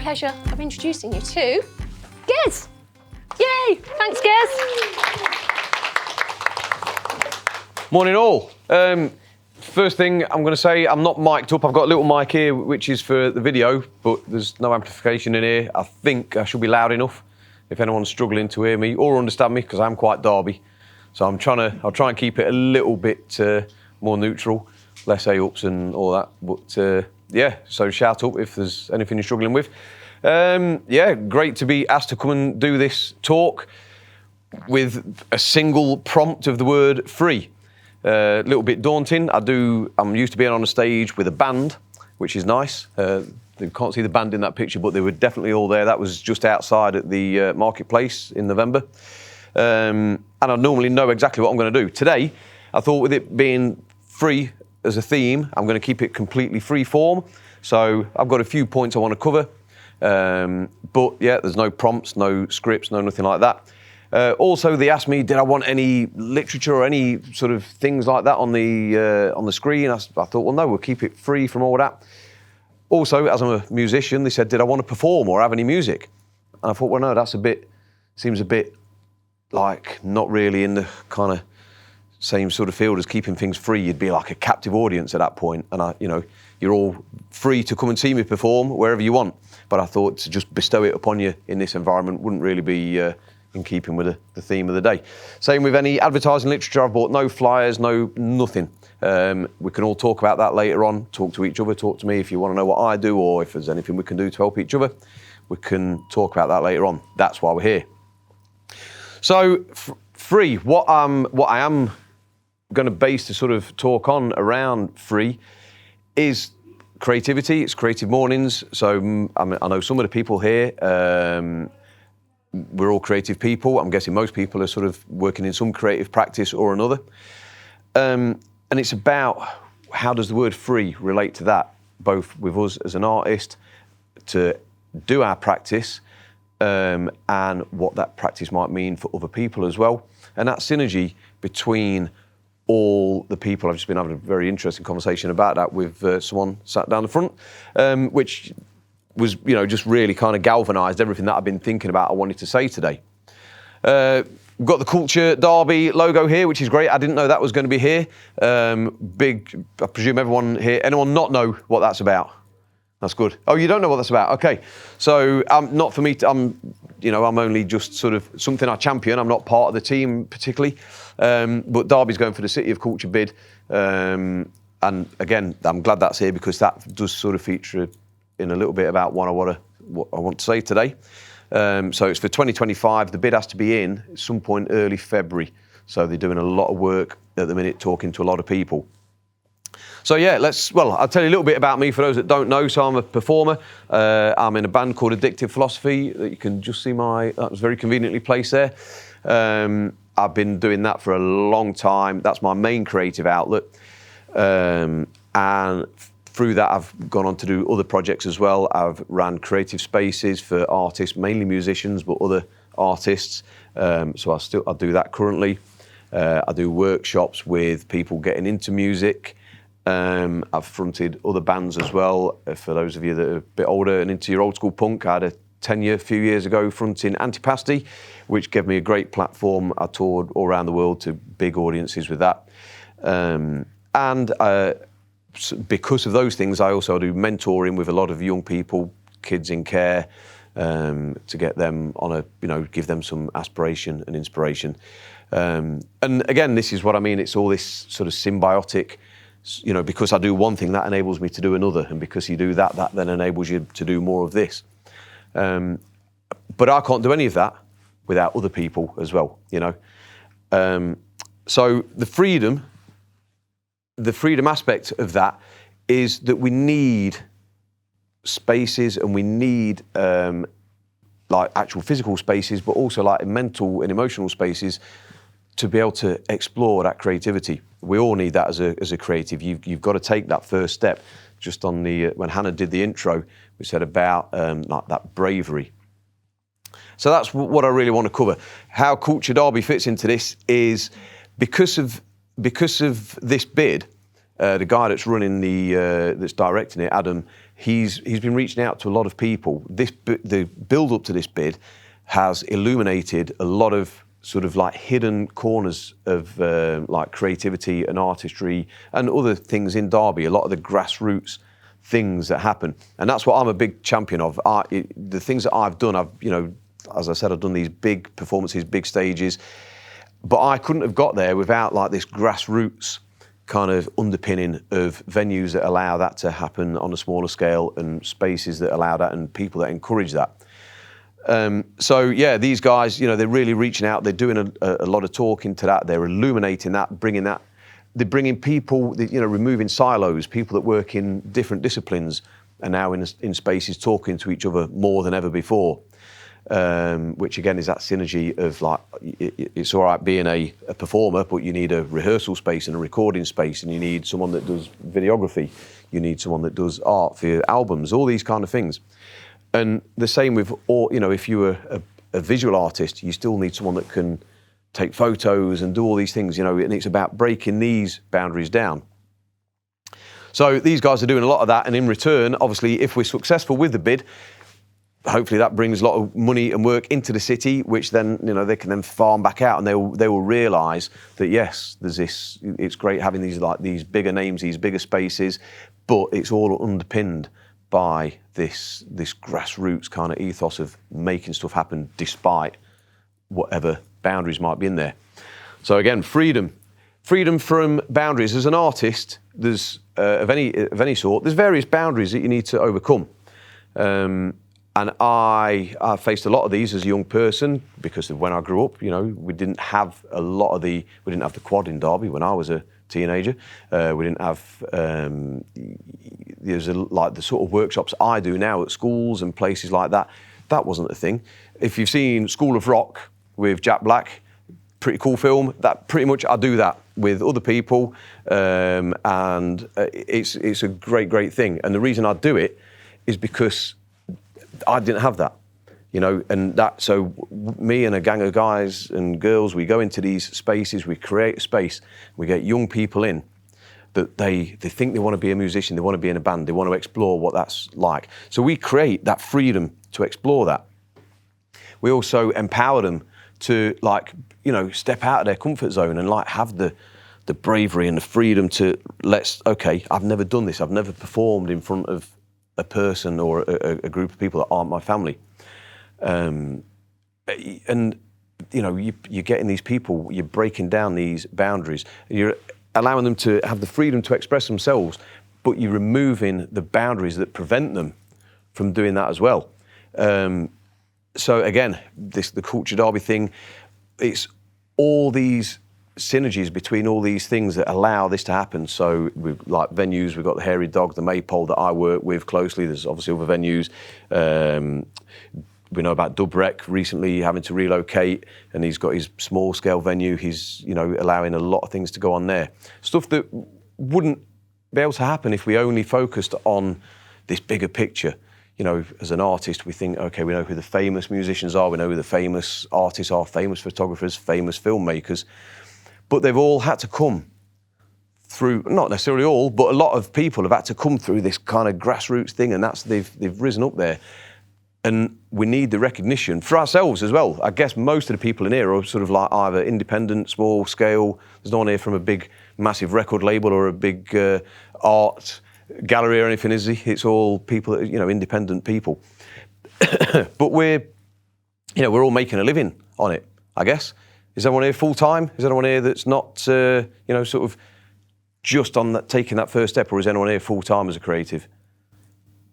pleasure of introducing you to Gez. Yay! Thanks, Gez. Morning all. First thing I'm going to say, I'm not mic'd up. I've got a little mic here, which is for the video, but there's no amplification in here. I think I should be loud enough if anyone's struggling to hear me or understand me, because I'm quite Derby. So I'll try and keep it a little bit more neutral, less A-ups and all that. But yeah, so shout up if there's anything you're struggling with. Yeah, great to be asked to come and do this talk with a single prompt of the word free. A little bit daunting. I'm used to being on a stage with a band, which is nice. You can't see the band in that picture, but they were definitely all there. That was just outside at the marketplace in November. And I normally know exactly what I'm going to do. Today, I thought with it being free as a theme, I'm going to keep it completely free form. So I've got a few points I want to cover. But yeah, there's no prompts, no scripts, no nothing like that. Also, they asked me, did I want any literature or any sort of things like that on the screen? I thought, well, no, we'll keep it free from all that. Also, as I'm a musician, they said, did I want to perform or have any music? And I thought, well, no, seems a bit like not really in the kind of same sort of field as keeping things free. You'd be like a captive audience at that point. And you're all free to come and see me perform wherever you want. But I thought to just bestow it upon you in this environment wouldn't really be in keeping with the theme of the day. Same with any advertising literature. I've bought no flyers, nothing. We can all talk about that later on, talk to each other, talk to me if you want to know what I do or if there's anything we can do to help each other. We can talk about that later on. That's why we're here. So free, what I am going to base the sort of talk on around free is creativity. It's Creative Mornings. So I know some of the people here, we're all creative people. I'm guessing most people are sort of working in some creative practice or another. And it's about how does the word free relate to that, both with us as an artist to do our practice and what that practice might mean for other people as well. And that synergy between all the people. I've just been having a very interesting conversation about that with someone sat down the front, which was, just really kind of galvanised everything that I've been thinking about I wanted to say today. We've got the Culture Derby logo here, which is great. I didn't know that was going to be here. Big, I presume everyone here, anyone not know what that's about? That's good. Oh, you don't know what that's about? Okay. So not for me, I'm only just sort of something I champion. I'm not part of the team particularly. But Derby's going for the City of Culture bid. And again, I'm glad that's here because that does sort of feature in a little bit about what I want to say today. So it's for 2025. The bid has to be in at some point early February. So they're doing a lot of work at the minute, talking to a lot of people. So yeah, I'll tell you a little bit about me for those that don't know. So I'm a performer. I'm in a band called Addictive Philosophy. You can just see that was very conveniently placed there. I've been doing that for a long time. That's my main creative outlet. And through that, I've gone on to do other projects as well. I've ran creative spaces for artists, mainly musicians, but other artists. So I do that currently. I do workshops with people getting into music. I've fronted other bands as well. For those of you that are a bit older and into your old school punk, I had a tenure a few years ago fronting Antipasti, which gave me a great platform. I toured all around the world to big audiences with that. Because of those things, I also do mentoring with a lot of young people, kids in care, to get them on give them some aspiration and inspiration. And again, this is what I mean. It's all this sort of symbiotic, because I do one thing, that enables me to do another. And because you do that then enables you to do more of this. But I can't do any of that without other people as well, So the freedom aspect of that is that we need spaces and we need like actual physical spaces, but also like mental and emotional spaces to be able to explore that creativity. We all need that as a creative. You've got to take that first step. Just on when Hannah did the intro, we said about like that bravery. So that's what I really want to cover. How Culture Derby fits into this is because of this bid, the guy that's running that's directing it, Adam, he's been reaching out to a lot of people. The build up to this bid has illuminated a lot of sort of like hidden corners of like creativity and artistry and other things in Derby, a lot of the grassroots things that happen. And that's what I'm a big champion of. The things that I've done, as I said, I've done these big performances, big stages, but I couldn't have got there without like this grassroots kind of underpinning of venues that allow that to happen on a smaller scale and spaces that allow that and people that encourage that. So yeah, these guys, they're really reaching out. They're doing a lot of talking to that. They're illuminating that, bringing that. They're bringing people, removing silos. People that work in different disciplines are now in spaces talking to each other more than ever before. Which again is that synergy of like, it's all right being a performer, but you need a rehearsal space and a recording space, and you need someone that does videography. You need someone that does art for your albums, all these kind of things. And the same with all, if you were a visual artist, you still need someone that can take photos and do all these things, and it's about breaking these boundaries down. So these guys are doing a lot of that, and in return, obviously, if we're successful with the bid, hopefully that brings a lot of money and work into the city, which then, they can then farm back out, and they will realise that yes, there's this, it's great having these bigger names, these bigger spaces, but it's all underpinned by this grassroots kind of ethos of making stuff happen despite whatever boundaries might be in there. So again, freedom from boundaries. As an artist, there's of any sort, there's various boundaries that you need to overcome. And I faced a lot of these as a young person because of when I grew up. We didn't have we didn't have the quad in Derby when I was a teenager. We didn't have like the sort of workshops I do now at schools and places like that. That wasn't a thing. If you've seen School of Rock with Jack Black, pretty cool film. That pretty much I do that with other people, and it's a great thing. And the reason I do it is because I didn't have that, so me and a gang of guys and girls, we go into these spaces, we create a space, we get young people in that they think they want to be a musician, they want to be in a band, they want to explore what that's like. So we create that freedom to explore that. We also empower them to step out of their comfort zone and have the bravery and the freedom to I've never done this, I've never performed in front of a person or a group of people that aren't my family. And you're getting these people, you're breaking down these boundaries, you're allowing them to have the freedom to express themselves, but you're removing the boundaries that prevent them from doing that as well. So again, the Culture Derby thing, it's all these synergies between all these things that allow this to happen. So we've like venues, we've got the Hairy Dog, the Maypole that I work with closely. There's obviously other venues. We know about Dubrek recently having to relocate, and he's got his small scale venue. He's, allowing a lot of things to go on there. Stuff that wouldn't be able to happen if we only focused on this bigger picture. As an artist, we think, okay, we know who the famous musicians are, we know who the famous artists are, famous photographers, famous filmmakers, but they've all had to come through, not necessarily all, but a lot of people have had to come through this kind of grassroots thing, and they've risen up there. And we need the recognition for ourselves as well. I guess most of the people in here are sort of like either independent, small scale. There's no one here from a big, massive record label or a big art gallery or anything, is he? It's all people that, independent people. But we're all making a living on it, I guess. Is anyone here full time? Is anyone here that's not, sort of just on that, taking that first step, or is anyone here full time as a creative?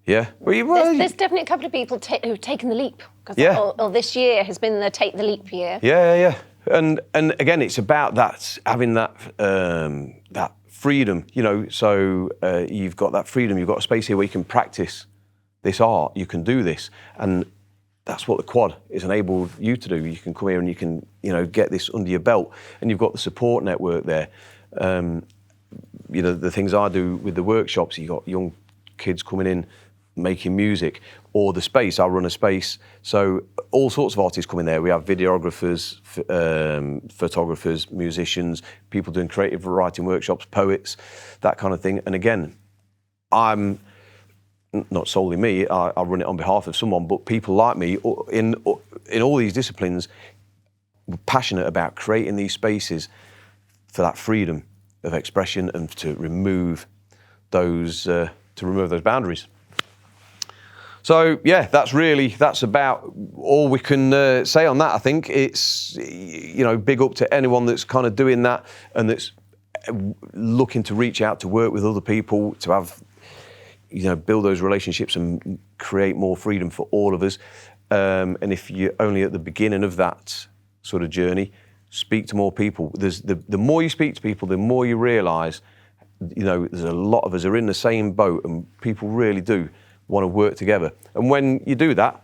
Yeah. There's definitely a couple of people who've taken the leap. Yeah. Or this year has been the take the leap year. Yeah. And again, it's about that, having that that freedom. So you've got that freedom. You've got a space here where you can practice this art. You can do this, and that's what the quad has enabled you to do. You can come here and you can, get this under your belt, and you've got the support network there. The things I do with the workshops, you've got young kids coming in making music, or the space. I run a space, so all sorts of artists come in there. We have videographers, photographers, musicians, people doing creative writing workshops, poets, that kind of thing. And again, I'm not solely me, I run it on behalf of someone, but people like me in all these disciplines were passionate about creating these spaces for that freedom of expression and to remove those boundaries. So yeah, that's about all we can say on that. I think it's, big up to anyone that's kind of doing that and that's looking to reach out to work with other people, to have, build those relationships and create more freedom for all of us. And if you're only at the beginning of that sort of journey, speak to more people. The more you speak to people, the more you realise, there's a lot of us are in the same boat, and people really do want to work together. And when you do that,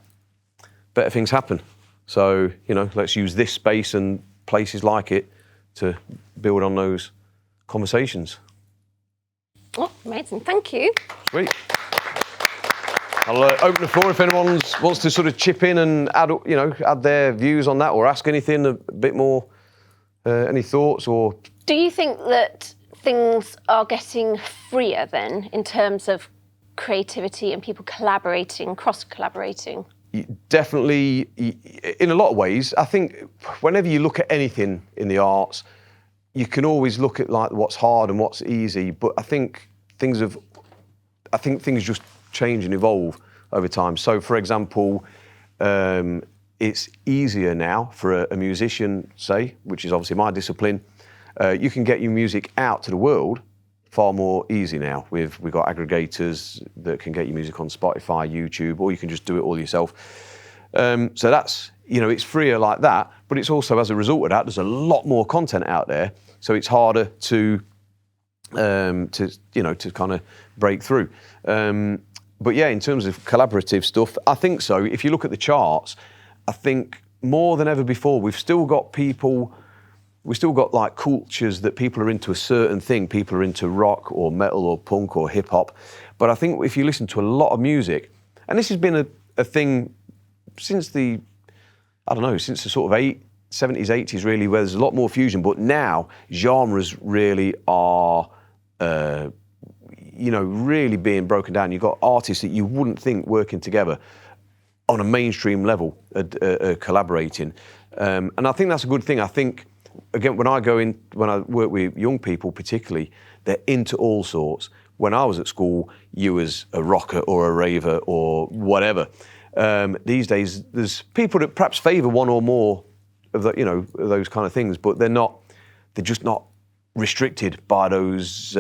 better things happen. So, let's use this space and places like it to build on those conversations. Oh, amazing. Thank you. Sweet. I'll open the floor if anyone wants to sort of chip in and add their views on that, or ask anything a bit more, any thoughts or... Do you think that things are getting freer then in terms of creativity and people collaborating, cross-collaborating? Definitely, in a lot of ways. I think whenever you look at anything in the arts, you can always look at like what's hard and what's easy, but I think things just change and evolve over time. So, for example, it's easier now for a musician, say, which is obviously my discipline. You can get your music out to the world far more easy now. We've got aggregators that can get your music on Spotify, YouTube, or you can just do it all yourself. So that's, it's freer like that, but it's also, as a result of that, there's a lot more content out there, so it's harder to kind of break through. But yeah, in terms of collaborative stuff, I think so. If you look at the charts, I think more than ever before, we've still got like cultures that people are into a certain thing. People are into rock or metal or punk or hip hop. But I think if you listen to a lot of music, and this has been a thing since the sort of 70s, 80s really, where there's a lot more fusion, but now genres really are, really being broken down. You've got artists that you wouldn't think working together on a mainstream level, collaborating. And I think that's a good thing. I think, again, when I work with young people particularly, they're into all sorts. When I was at school, you was a rocker or a raver or whatever. These days, there's people that perhaps favour one or more of those kind of things, but they're just not restricted by those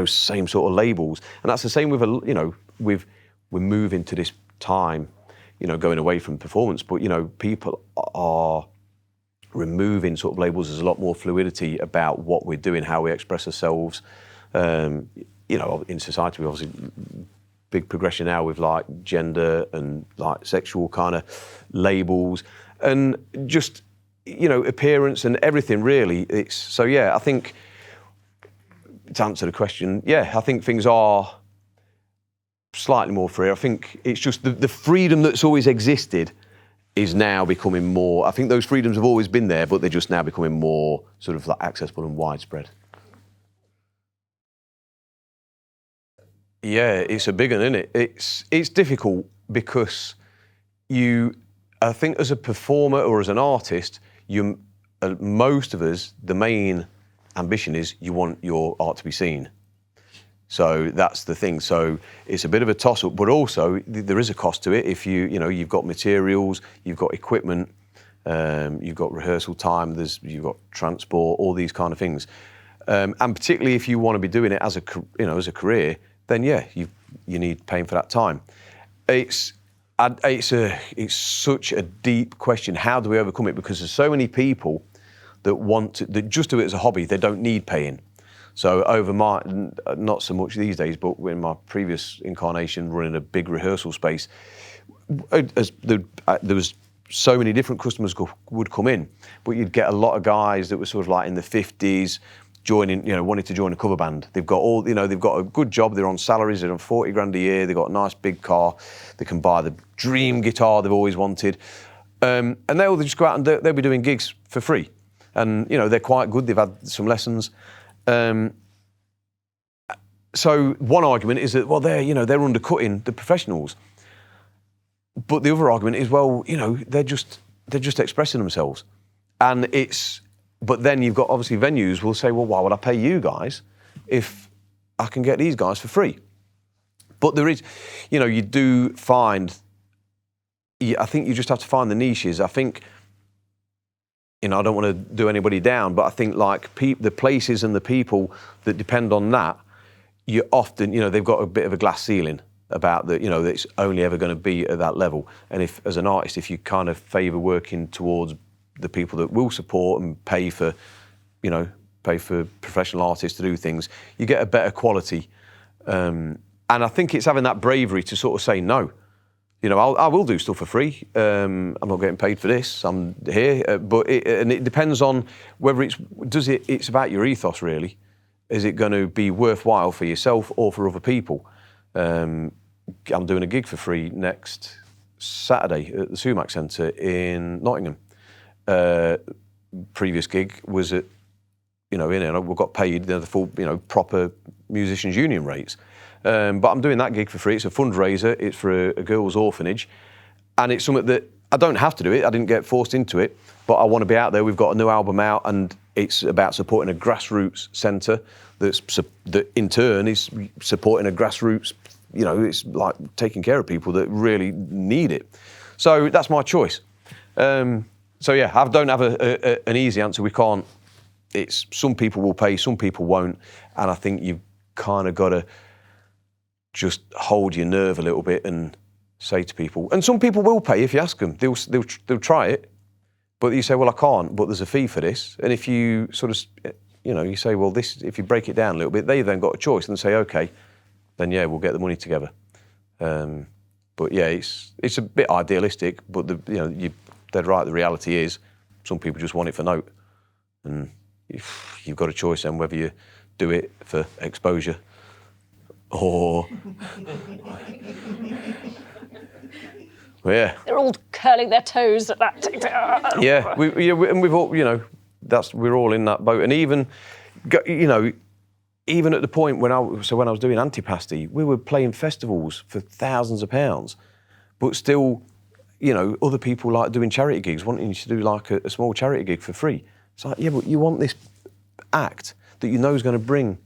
same sort of labels. And that's the same with we're moving to this time, going away from performance, but people are removing sort of labels. There's a lot more fluidity about what we're doing, how we express ourselves. In society, we obviously big progression now with like gender and like sexual kind of labels and just appearance and everything really. I think to answer the question, I think things are slightly more free. I think it's just the freedom that's always existed is now becoming more. I think those freedoms have always been there, but they're just now becoming more sort of like accessible and widespread. Yeah, it's a big one, isn't it? It's difficult because I think as a performer or as an artist, most of us, the main ambition is you want your art to be seen. So that's the thing. So it's a bit of a toss-up, but also there is a cost to it. If you've got materials, you've got equipment, you've got rehearsal time, you've got transport, all these kind of things. And particularly if you want to be doing it as a career, then you need paying for that time. It's such a deep question. How do we overcome it? Because there's so many people that just do it as a hobby. They don't need paying. So not so much these days, but in my previous incarnation, running a big rehearsal space, there was so many different customers would come in, but you'd get a lot of guys that were sort of like in the 50s, joining, wanting to join a cover band. They've got they've got a good job. They're on salaries. They're on 40 grand a year. They've got a nice big car. They can buy the dream guitar they've always wanted, and they'll just go out and they'll be doing gigs for free. And they're quite good. They've had some lessons. So one argument is that they're undercutting the professionals. But the other argument is they're just expressing themselves, and But then you've got obviously venues will say, well, why would I pay you guys if I can get these guys for free? But there is, you do find. I think you just have to find the niches. I think. I don't want to do anybody down, but I think the places and the people that depend on that, you often, they've got a bit of a glass ceiling about that, that it's only ever going to be at that level. And if, as an artist, if you kind of favour working towards the people that will support and pay for professional artists to do things, you get a better quality. And I think it's having that bravery to sort of say no. I will do stuff for free. I'm not getting paid for this. I'm here, but it depends on whether it's about your ethos really. Is it going to be worthwhile for yourself or for other people? I'm doing a gig for free next Saturday at the Sumac Centre in Nottingham. Previous gig was at, we got paid the full, proper musicians union rates. But I'm doing that gig for free. It's a fundraiser. It's for a girls' orphanage. And it's something that I don't have to do it. I didn't get forced into it. But I want to be out there. We've got a new album out, and it's about supporting a grassroots centre that in turn is supporting a grassroots, it's like taking care of people that really need it. So that's my choice. I don't have an easy answer. We can't. It's some people will pay, some people won't. And I think you've kind of got to just hold your nerve a little bit and say to people, and some people will pay if you ask them. They'll try it, but you say, well, I can't, but there's a fee for this. And if you sort of, you say, well, this, if you break it down a little bit, they've then got a choice and say, okay, then we'll get the money together. But it's a bit idealistic, but they're right. The reality is, some people just want it for note, and you've got a choice then whether you do it for exposure. Or, They're all curling their toes at that. Yeah, we've all, we're all in that boat. And even at the point when I was doing Antipasti, we were playing festivals for thousands of pounds, but still, other people like doing charity gigs, wanting you to do like a small charity gig for free. It's like, yeah, but you want this act that you know is going to bring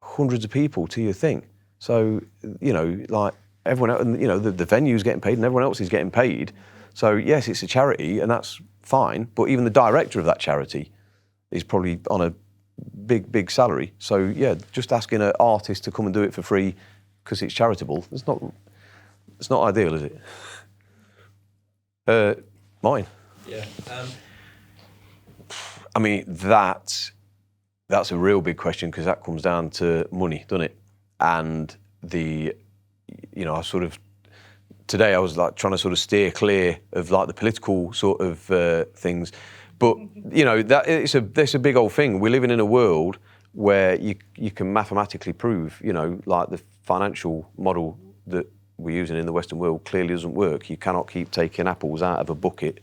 hundreds of people to your thing. So, like everyone else, and the venue's getting paid and everyone else is getting paid. So yes, it's a charity and that's fine, but even the director of that charity is probably on a big salary. So yeah, just asking an artist to come and do it for free because it's charitable, it's not ideal, is it? Mine. Yeah. I mean, that's a real big question because that comes down to money, doesn't it? And I sort of, today I was like trying to sort of steer clear of like the political sort of things. But, that it's a big old thing. We're living in a world where you can mathematically prove, like the financial model that we're using in the Western world clearly doesn't work. You cannot keep taking apples out of a bucket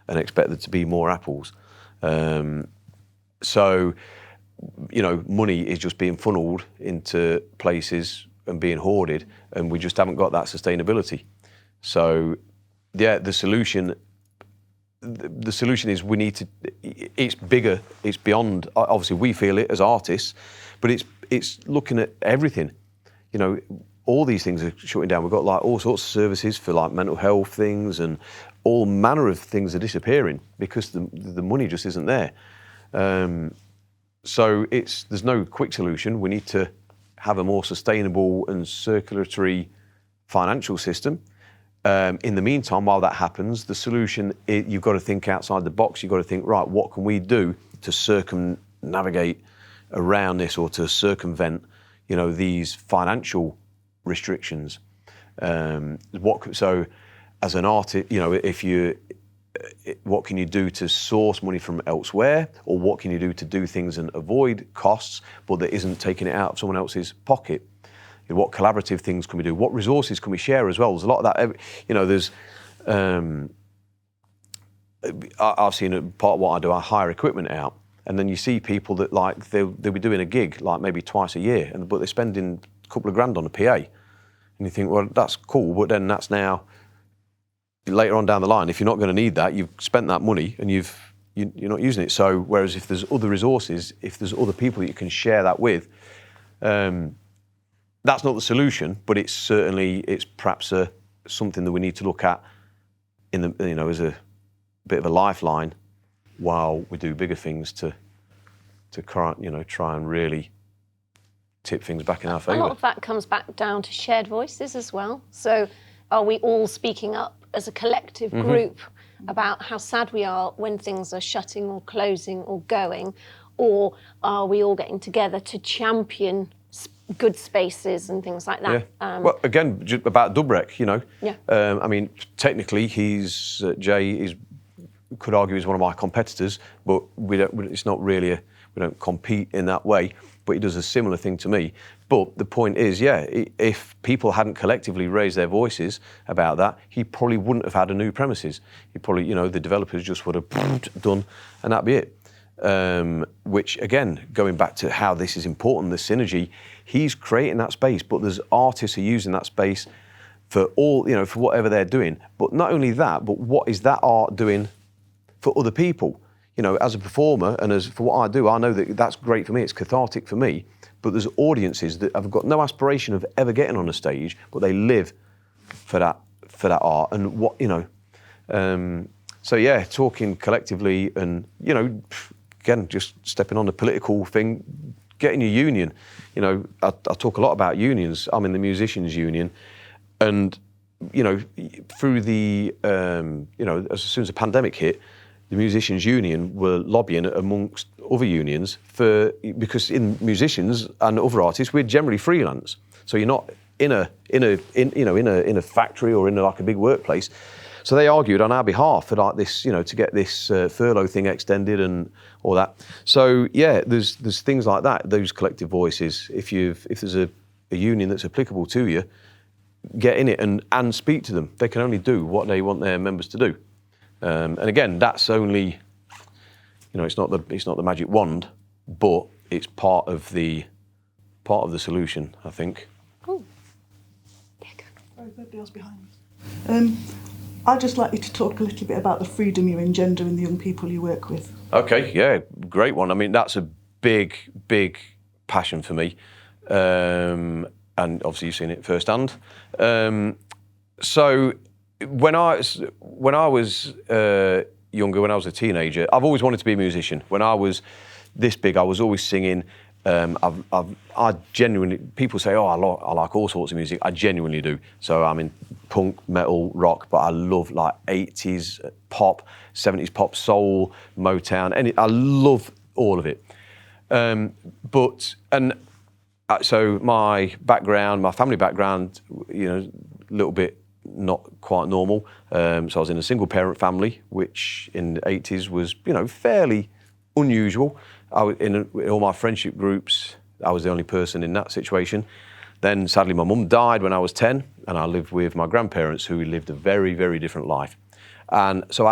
and expect there to be more apples. So, money is just being funneled into places and being hoarded, and we just haven't got that sustainability. So, yeah, the solution is we need to. It's bigger. It's beyond. Obviously, we feel it as artists, but it's looking at everything. All these things are shutting down. We've got like all sorts of services for like mental health things, and all manner of things are disappearing because the money just isn't there. So there's no quick solution. We need to have a more sustainable and circulatory financial system. In the meantime, while that happens, the solution, you've got to think outside the box. You've got to think, right, what can we do to circumnavigate around this or to circumvent, these financial restrictions? So as an artist, if what can you do to source money from elsewhere, or what can you do to do things and avoid costs, but that isn't taking it out of someone else's pocket? What collaborative things can we do? What resources can we share as well? There's a lot of that. There's. I've seen part of what I do. I hire equipment out, and then you see people that like they'll be doing a gig like maybe twice a year, but they're spending a couple of grand on a PA, and you think, well, that's cool, but then that's now later on down the line. If you're not going to need that, you've spent that money and you're not using it. So whereas if there's other resources, if there's other people that you can share that with, that's not the solution, but it's perhaps something that we need to look at as a bit of a lifeline while we do bigger things to try and really tip things back in our favour. A lot of that comes back down to shared voices as well. So are we all speaking up as a collective group about how sad we are when things are shutting or closing or going, or are we all getting together to champion good spaces and things like that? Yeah. Well, again, just about Dubrek, Yeah. I mean, technically, Jay could argue he's one of my competitors, but it's not really we don't compete in that way, but he does a similar thing to me. But the point is, if people hadn't collectively raised their voices about that, he probably wouldn't have had a new premises. He probably, the developers just would have done, and that'd be it. Which, again, going back to how this is important, the synergy, he's creating that space, but there's artists who are using that space for all, for whatever they're doing. But not only that, but what is that art doing for other people? As a performer and as for what I do, I know that that's great for me, it's cathartic for me, but there's audiences that have got no aspiration of ever getting on a stage, but they live for that art. And what, so talking collectively and, again, just stepping on the political thing, getting your union. I talk a lot about unions. I'm in the musicians union, and, through the, as soon as the pandemic hit, the musicians union were lobbying amongst other unions because in musicians and other artists, we're generally freelance. So you're not in a factory or in like a big workplace. So they argued on our behalf for like this, to get this furlough thing extended and all that. So there's things like that. Those collective voices. If there's a union that's applicable to you, get in it and speak to them. They can only do what they want their members to do. And again, that's only, it's not the magic wand, but it's part of the solution, I think. Cool. Nobody else behind me. I'd just like you to talk a little bit about the freedom you engender in the young people you work with. Okay, yeah, great one. I mean, that's a big, big passion for me, and obviously you've seen it firsthand. So when I was younger, when I was a teenager, I've always wanted to be a musician. When I was this big, I was always singing. I genuinely, people say, I like all sorts of music. I genuinely do. So I'm in punk, metal, rock, but I love like 80s pop, 70s pop, soul, Motown, I love all of it. So my background, my family background, a little bit not quite normal. So I was in a single parent family, which in the 80s was, fairly unusual. In all my friendship groups, I was the only person in that situation. Then sadly my mum died when I was 10, and I lived with my grandparents who lived a very, very different life. And so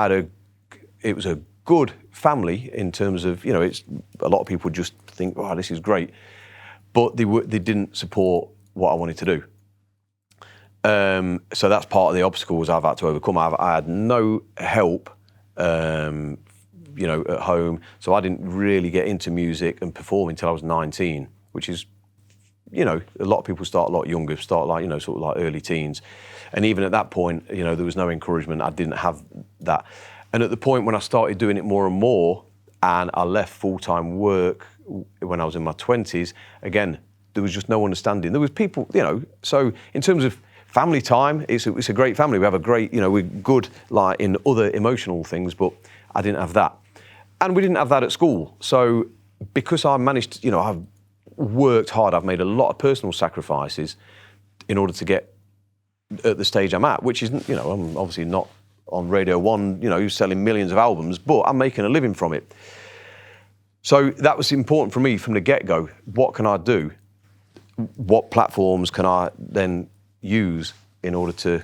it was a good family in terms of, it's a lot of people just think, oh, this is great. But they didn't support what I wanted to do. So that's part of the obstacles I've had to overcome. I had no help, at home. So I didn't really get into music and perform until I was 19, which is, a lot of people start a lot younger, sort of like early teens. And even at that point, there was no encouragement. I didn't have that. And at the point when I started doing it more and more, and I left full-time work when I was in my 20s, again, there was just no understanding. There was people, so in terms of family time, it's a great family. We have a great, we're good like in other emotional things, but I didn't have that. And we didn't have that at school. So because I managed, I've worked hard, I've made a lot of personal sacrifices in order to get at the stage I'm at, which isn't, I'm obviously not on Radio 1, you know, selling millions of albums, but I'm making a living from it. So that was important for me from the get-go. What can I do? What platforms can I then use in order to,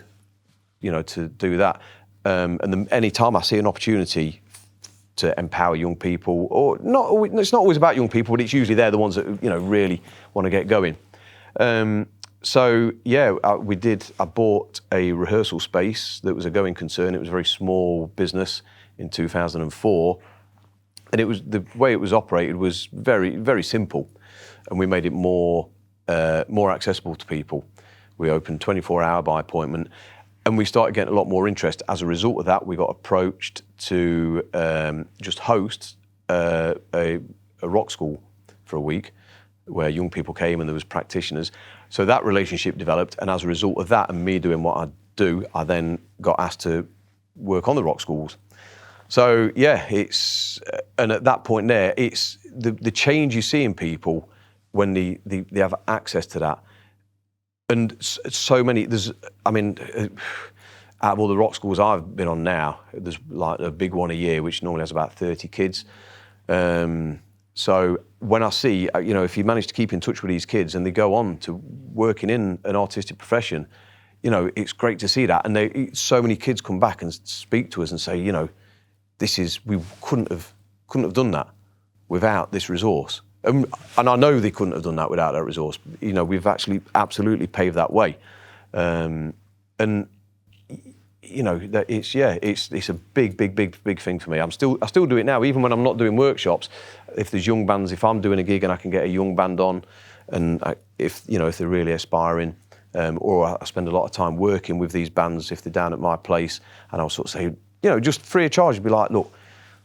you know, to do that? Any time I see an opportunity to empower young people, or not, it's not always about young people, but it's usually they're the ones that, you know, really want to get going. So yeah, I bought a rehearsal space that was a going concern. It was a very small business in 2004. And it was, the way it was operated was very, very simple. And we made it more accessible to people. We opened 24-hour by appointment, and we started getting a lot more interest. As a result of that, we got approached to just host a rock school for a week, where young people came and there was practitioners. So that relationship developed, and as a result of that and me doing what I do, I then got asked to work on the rock schools. So yeah, and at that point there, it's the change you see in people when they have access to that. And so many, out of all the rock schools I've been on now, there's like a big one a year, which normally has about 30 kids. So when I see, you know, if you manage to keep in touch with these kids and they go on to working in an artistic profession, you know, it's great to see that. And so many kids come back and speak to us and say, you know, we couldn't have done that without this resource. And I know they couldn't have done that without that resource. You know, we've actually absolutely paved that way. And you know, it's a big thing for me. I still do it now, even when I'm not doing workshops. If there's young bands, if I'm doing a gig and I can get a young band on, and if they're really aspiring, or I spend a lot of time working with these bands if they're down at my place, and I'll sort of say, you know, just free of charge, be like, look,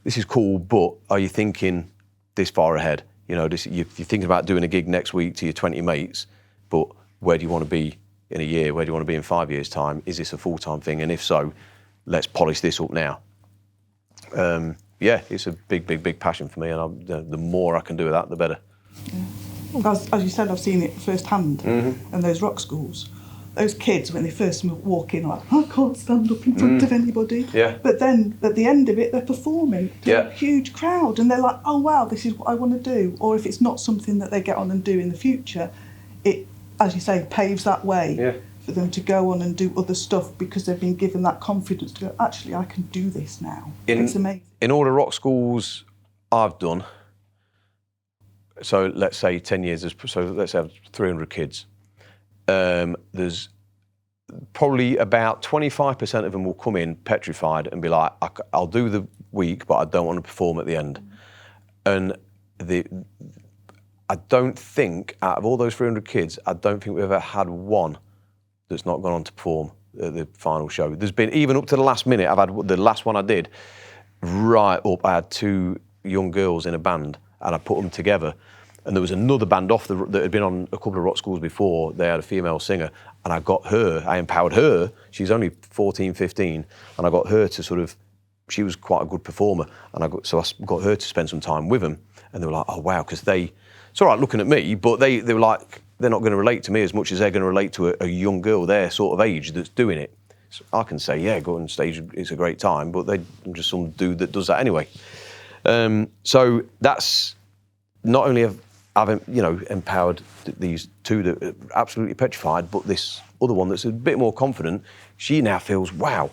this is cool, but are you thinking this far ahead? You know, you're thinking about doing a gig next week to your 20 mates, but where do you want to be in a year? Where do you want to be in 5 years' time? Is this a full-time thing? And if so, let's polish this up now. Yeah, it's a big passion for me, and the more I can do with that, the better. Yeah. As you said, I've seen it firsthand, and those rock schools. Those kids, when they first walk in, are like, I can't stand up in front of anybody. Yeah. But then, at the end of it, they're performing to a huge crowd, and they're like, oh wow, this is what I want to do. Or if it's not something that they get on and do in the future, it, as you say, paves that way for them to go on and do other stuff, because they've been given that confidence to go, actually, I can do this now. It's amazing. In all the rock schools I've done, so let's say 10 years, so let's have 300 kids. There's probably about 25% of them will come in petrified and be like, I'll do the week, but I don't want to perform at the end. And I don't think, out of all those 300 kids, I don't think we've ever had one that's not gone on to perform at the final show. There's been, even up to the last minute, I've had the last one I did, right up, I had 2 young girls in a band, and I put them together. And there was another band that had been on a couple of rock schools before. They had a female singer, and I empowered her. She's only 14, 15, and I got her to sort of, she was quite a good performer, and I got her to spend some time with them, and they were like, oh wow, because it's all right looking at me, but they were like, they're not going to relate to me as much as they're going to relate to a young girl their sort of age that's doing it. So I can say, yeah, go on stage, it's a great time, but I'm just some dude that does that anyway. So that's not only I've empowered these 2 that are absolutely petrified, but this other one that's a bit more confident, she now feels, wow,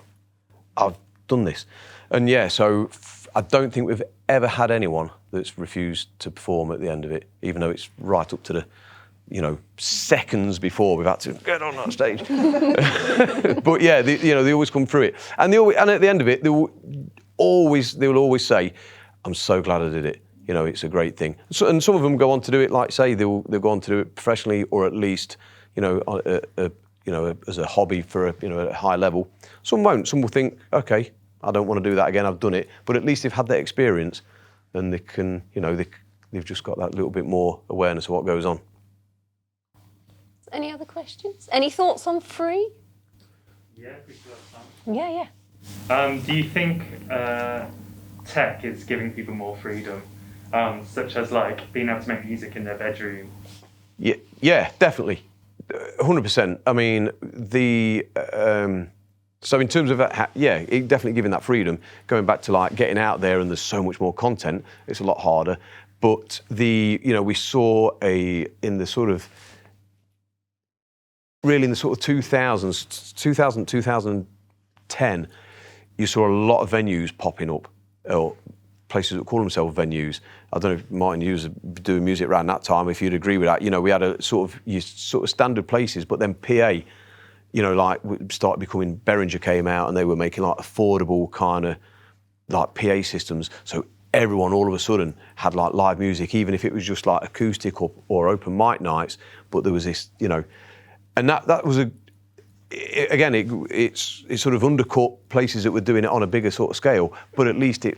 I've done this. And yeah, so I don't think we've ever had anyone that's refused to perform at the end of it, even though it's right up to the, seconds before we've had to get on that stage. But yeah, they always come through it. And at the end of it, they will always say, I'm so glad I did it. It's a great thing. So, and some of them go on to do it, like say, they'll go on to do it professionally, or at least, as a hobby for a high level. Some won't. Some will think, okay, I don't want to do that again. I've done it. But at least they've had that experience, and they can, they've just got that little bit more awareness of what goes on. Any other questions? Any thoughts on free? Yeah, we still have some. Yeah. Do you think tech is giving people more freedom? Such as like being able to make music in their bedroom? Yeah, definitely, 100%. I mean, So in terms of definitely giving that freedom. Going back to like getting out there, and there's so much more content. It's a lot harder. But we saw in the sort of 2010, you saw a lot of venues popping up, or places that call themselves venues. I don't know if Martin, you was doing music around that time, if you'd agree with that. We had a sort of standard places, but then PA, like started becoming, Behringer came out and they were making like affordable kind of like PA systems. So everyone all of a sudden had like live music, even if it was just like acoustic or open mic nights. But there was this, and that was it sort of undercut places that were doing it on a bigger sort of scale. But at least it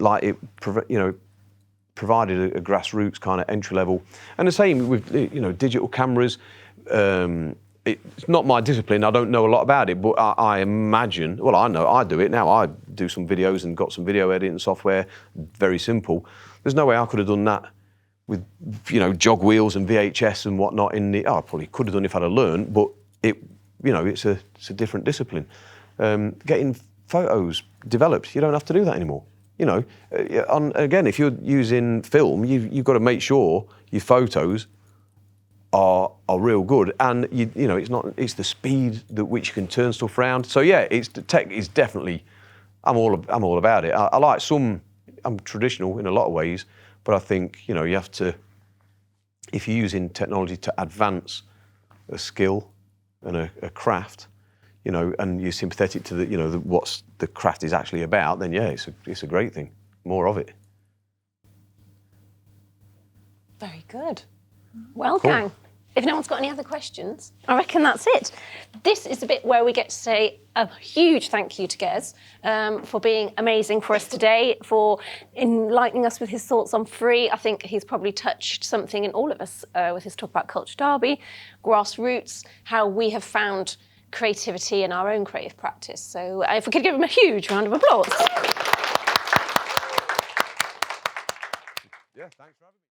provided a grassroots kind of entry level. And the same with digital cameras. It's not my discipline. I don't know a lot about it, but I imagine. Well, I know I do it now. I do some videos and got some video editing software. Very simple. There's no way I could have done that with jog wheels and VHS and whatnot. I probably could have done if I'd have learned, but it's a different discipline. Getting photos developed, you don't have to do that anymore. Again, if you're using film, you've got to make sure your photos are real good, and it's the speed at which you can turn stuff around. So yeah, the tech is definitely. I'm all about it. I like I'm traditional in a lot of ways, but I think you have to. If you're using technology to advance a skill and a craft, and you're sympathetic to what's the craft is actually about, then yeah, it's a great thing. More of it. Very good. Well, cool. Gang, if no one's got any other questions, I reckon that's it. This is the bit where we get to say a huge thank you to Gez for being amazing for us today, for enlightening us with his thoughts on free. I think he's probably touched something in all of us with his talk about Culture Derby, grassroots, how we have found creativity in our own creative practice. So if we could give him a huge round of applause. Yeah, thanks for having me.